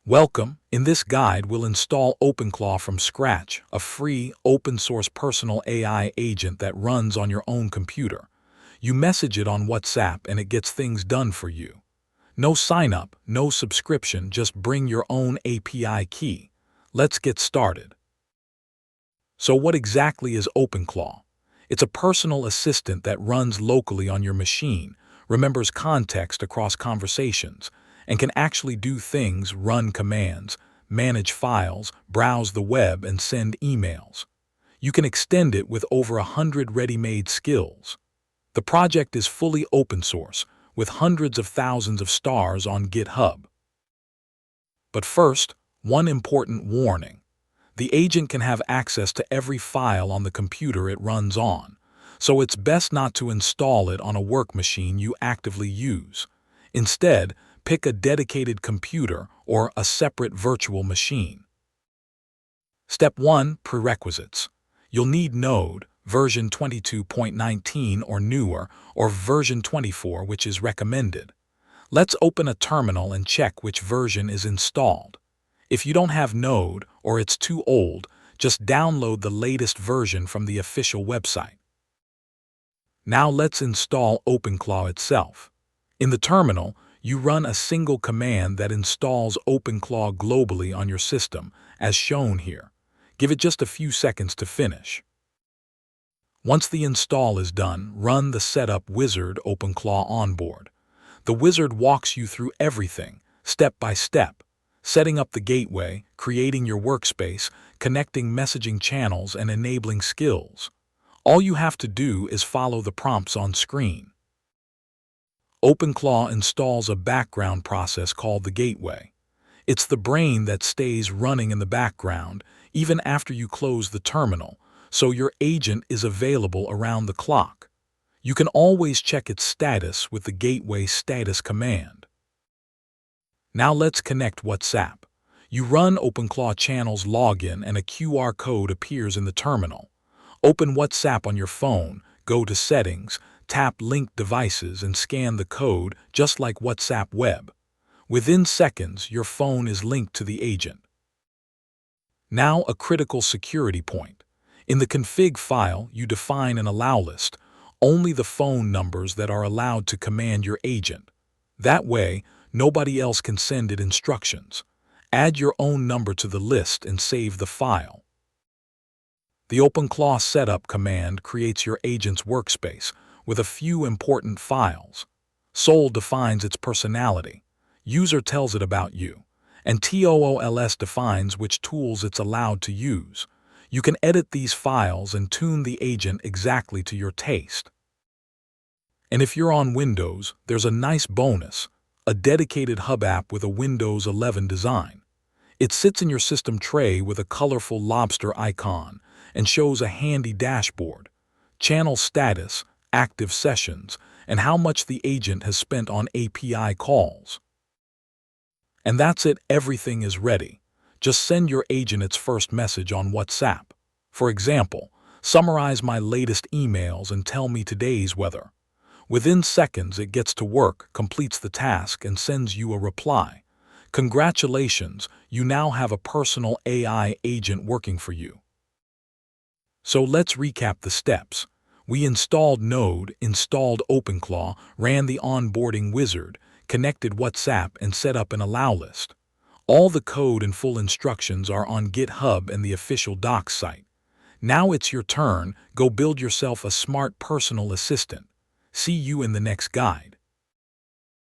Welcome. In this guide, we'll install OpenClaw from scratch, a free, open-source personal AI agent that runs on your own computer. You message it on WhatsApp and it gets things done for you. No sign-up, no subscription, just bring your own API key. Let's get started. So what exactly is OpenClaw? It's a personal assistant that runs locally on your machine, remembers context across conversations, and can actually do things, run commands, manage files, browse the web, and send emails. You can extend it with over 100 ready-made skills. The project is fully open source, with hundreds of thousands of stars on GitHub. But first, one important warning. The agent can have access to every file on the computer it runs on, so it's best not to install it on a work machine you actively use. Instead, pick a dedicated computer or a separate virtual machine. Step 1. Prerequisites. You'll need Node, version 22.19 or newer, or version 24, which is recommended. Let's open a terminal and check which version is installed. If you don't have Node or it's too old, just download the latest version from the official website. Now let's install OpenClaw itself. In the terminal, you run a single command that installs OpenClaw globally on your system, as shown here. Give it just a few seconds to finish. Once the install is done, run the setup wizard OpenClaw onboard. The wizard walks you through everything, step by step, setting up the gateway, creating your workspace, connecting messaging channels, and enabling skills. All you have to do is follow the prompts on screen. OpenClaw installs a background process called the gateway. It's the brain that stays running in the background even after you close the terminal, so your agent is available around the clock. You can always check its status with the gateway status command. Now let's connect WhatsApp. You run OpenClaw channels login and a QR code appears in the terminal. Open WhatsApp on your phone, go to Settings, tap Linked Devices and scan the code just like WhatsApp Web. Within seconds, your phone is linked to the agent. Now a critical security point. In the config file, you define an allowlist, only the phone numbers that are allowed to command your agent. That way, nobody else can send it instructions. Add your own number to the list and save the file. The OpenClaw setup command creates your agent's workspace with a few important files. SOUL defines its personality, user tells it about you, and TOOLS defines which tools it's allowed to use. You can edit these files and tune the agent exactly to your taste. And if you're on Windows, there's a nice bonus, a dedicated hub app with a Windows 11 design. It sits in your system tray with a colorful lobster icon and shows a handy dashboard, channel status, active sessions, and how much the agent has spent on API calls. And that's it, everything is ready. Just send your agent its first message on WhatsApp. For example, summarize my latest emails and tell me today's weather. Within seconds, it gets to work, completes the task, and sends you a reply. Congratulations, you now have a personal AI agent working for you. So let's recap the steps. We installed Node, installed OpenClaw, ran the onboarding wizard, connected WhatsApp, and set up an allowlist. All the code and full instructions are on GitHub and the official docs site. Now it's your turn, go build yourself a smart personal assistant. See you in the next guide.